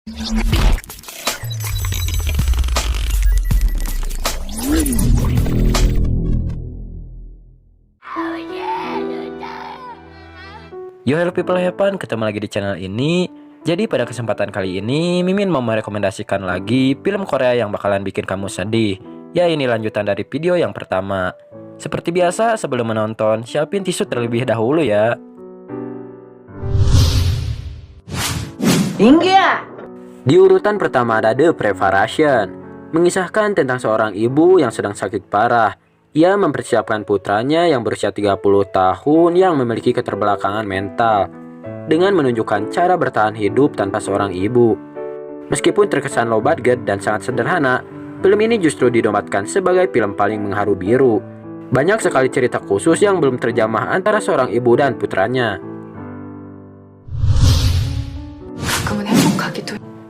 Yo hello people Hepan, ketemu lagi di channel ini. Jadi pada kesempatan kali ini Mimin mau merekomendasikan lagi film Korea yang bakalan bikin kamu sedih. Ya ini lanjutan dari video yang pertama. Seperti biasa sebelum menonton siapin tisu terlebih dahulu ya. Di urutan pertama ada The Preparation, mengisahkan tentang seorang ibu yang sedang sakit parah. Ia mempersiapkan putranya yang berusia 30 tahun yang memiliki keterbelakangan mental dengan menunjukkan cara bertahan hidup tanpa seorang ibu. Meskipun terkesan low budget dan sangat sederhana, film ini justru dinobatkan sebagai film paling mengharu biru. Banyak sekali cerita khusus yang belum terjamah antara seorang ibu dan putranya.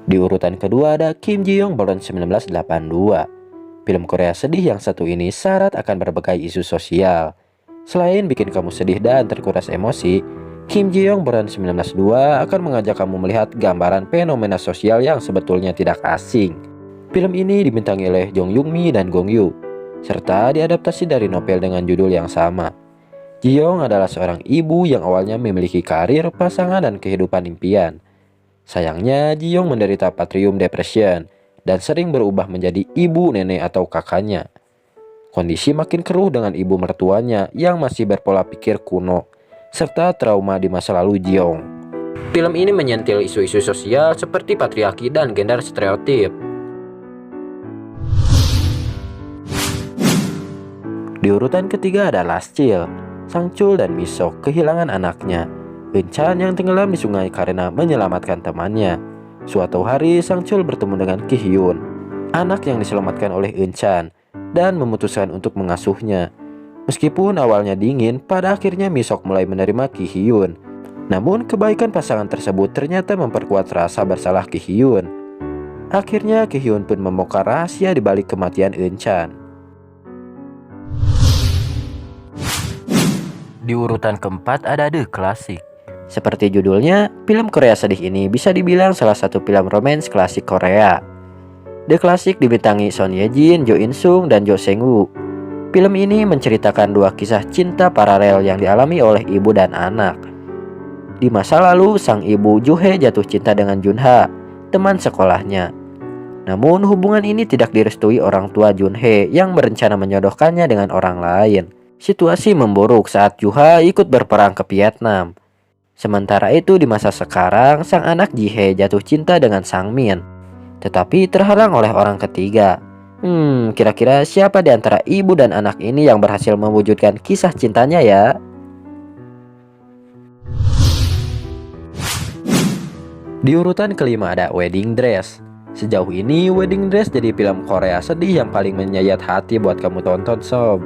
Di urutan kedua ada Kim Ji Young Born 1982. Film Korea sedih yang satu ini syarat akan berbagai isu sosial. Selain bikin kamu sedih dan terkuras emosi, Kim Ji Young Born 1982 akan mengajak kamu melihat gambaran fenomena sosial yang sebetulnya tidak asing. Film ini dibintangi oleh Jong Young Mi dan Gong Yoo, serta diadaptasi dari novel dengan judul yang sama. Ji Young adalah seorang ibu yang awalnya memiliki karir, pasangan, dan kehidupan impian. Sayangnya, Ji Young menderita Patrium Depression dan sering berubah menjadi ibu, nenek, atau kakaknya. Kondisi makin keruh dengan ibu mertuanya yang masih berpola pikir kuno, serta trauma di masa lalu Ji Young. Film ini menyentil isu-isu sosial seperti patriarki dan gender stereotip. Di urutan ketiga ada Last Child. Sang Chul dan Misok kehilangan anaknya, Eun-chan, yang tenggelam di sungai karena menyelamatkan temannya. Suatu hari Sang Chul bertemu dengan Ki Hyun, anak yang diselamatkan oleh Eun-chan, dan memutuskan untuk mengasuhnya. Meskipun awalnya dingin, pada akhirnya Misok mulai menerima Ki Hyun. Namun kebaikan pasangan tersebut ternyata memperkuat rasa bersalah Ki Hyun. Akhirnya Ki Hyun pun membongkar rahasia di balik kematian Eun-chan. Di urutan keempat ada The Classic. Seperti judulnya, film Korea sedih ini bisa dibilang salah satu film romance klasik Korea. The Classic dibintangi Son Ye Jin, Jo In Sung, dan Jo Seung Woo. Film ini menceritakan dua kisah cinta paralel yang dialami oleh ibu dan anak. Di masa lalu, sang ibu Joo Hye jatuh cinta dengan Jun Ha, teman sekolahnya. Namun hubungan ini tidak direstui orang tua Jun Hye yang berencana menyodohkannya dengan orang lain. Situasi memburuk saat Joo Ha ikut berperang ke Vietnam. Sementara itu di masa sekarang, sang anak Ji Hye jatuh cinta dengan Sang Min, tetapi terhalang oleh orang ketiga. Kira-kira siapa di antara ibu dan anak ini yang berhasil mewujudkan kisah cintanya ya? Di urutan kelima ada Wedding Dress. Sejauh ini Wedding Dress jadi film Korea sedih yang paling menyayat hati buat kamu tonton sob.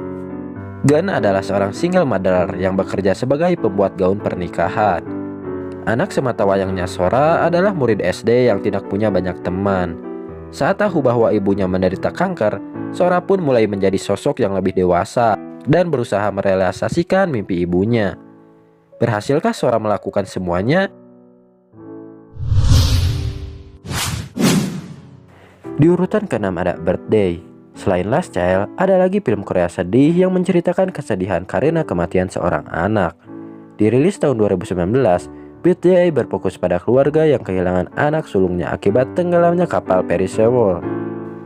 Gun adalah seorang single mother yang bekerja sebagai pembuat gaun pernikahan. Anak sematawayangnya Sora adalah murid SD yang tidak punya banyak teman. Saat tahu bahwa ibunya menderita kanker, Sora pun mulai menjadi sosok yang lebih dewasa dan berusaha merealisasikan mimpi ibunya. Berhasilkah Sora melakukan semuanya? Di urutan ke-6 ada Birthday. Selain Last Child, ada lagi film Korea sedih yang menceritakan kesedihan karena kematian seorang anak. Dirilis tahun 2019, Birthday berfokus pada keluarga yang kehilangan anak sulungnya akibat tenggelamnya kapal Peri Sewol.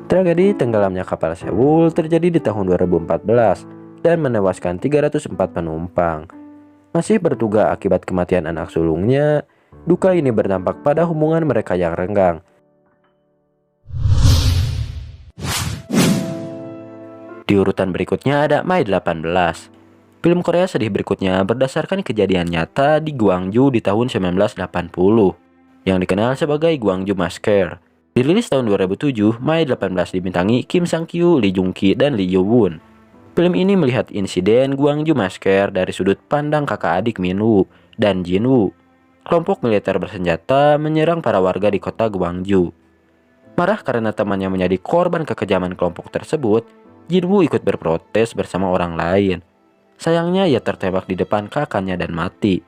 Tragedi tenggelamnya kapal Sewol terjadi di tahun 2014 dan menewaskan 304 penumpang. Masih berduka akibat kematian anak sulungnya, duka ini berdampak pada hubungan mereka yang renggang. Di urutan berikutnya ada My 18. Film Korea sedih berikutnya berdasarkan kejadian nyata di Gwangju di tahun 1980 yang dikenal sebagai Gwangju Massacre. Dirilis tahun 2007, My 18 dibintangi Kim Sang Kyu, Lee Jung Ki, dan Lee Yo Won. Film ini melihat insiden Gwangju Massacre dari sudut pandang kakak adik Min Woo dan Jin Woo. Kelompok militer bersenjata menyerang para warga di kota Gwangju. Marah karena temannya menjadi korban kekejaman kelompok tersebut, Jin Woo ikut berprotes bersama orang lain. Sayangnya ia tertembak di depan kakaknya dan mati.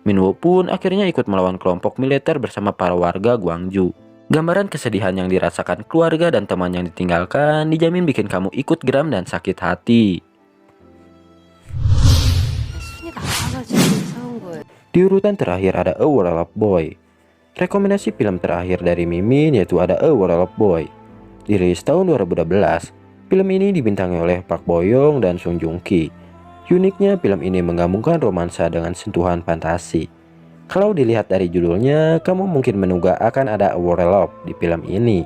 Min Woo pun akhirnya ikut melawan kelompok militer bersama para warga Gwangju. Gambaran kesedihan yang dirasakan keluarga dan teman yang ditinggalkan dijamin bikin kamu ikut geram dan sakit hati. Di urutan terakhir ada A World of Boy. Rekomendasi film terakhir dari Mimin yaitu ada A World of Boy. Dirilis tahun 2012, film ini dibintangi oleh Park Bo Young dan Song Joong Ki. Uniknya film ini menggabungkan romansa dengan sentuhan fantasi. Kalau dilihat dari judulnya, kamu mungkin menduga akan ada A World of di film ini.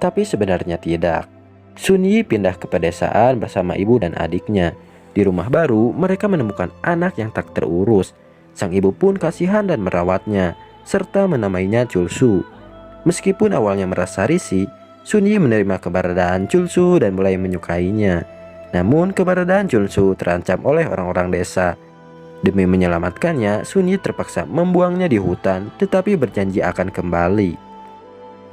Tapi sebenarnya tidak. Sun Yi pindah ke pedesaan bersama ibu dan adiknya. Di rumah baru, mereka menemukan anak yang tak terurus. Sang ibu pun kasihan dan merawatnya, serta menamainya Chul Su. Meskipun awalnya merasa risih, Sun Yi menerima keberadaan Chul Su dan mulai menyukainya. Namun keberadaan Chul Su terancam oleh orang-orang desa. Demi menyelamatkannya, Sun Yi terpaksa membuangnya di hutan, tetapi berjanji akan kembali.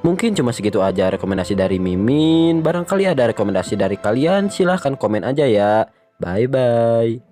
Mungkin cuma segitu aja rekomendasi dari Mimin. Barangkali ada rekomendasi dari kalian, silahkan komen aja ya. Bye-bye.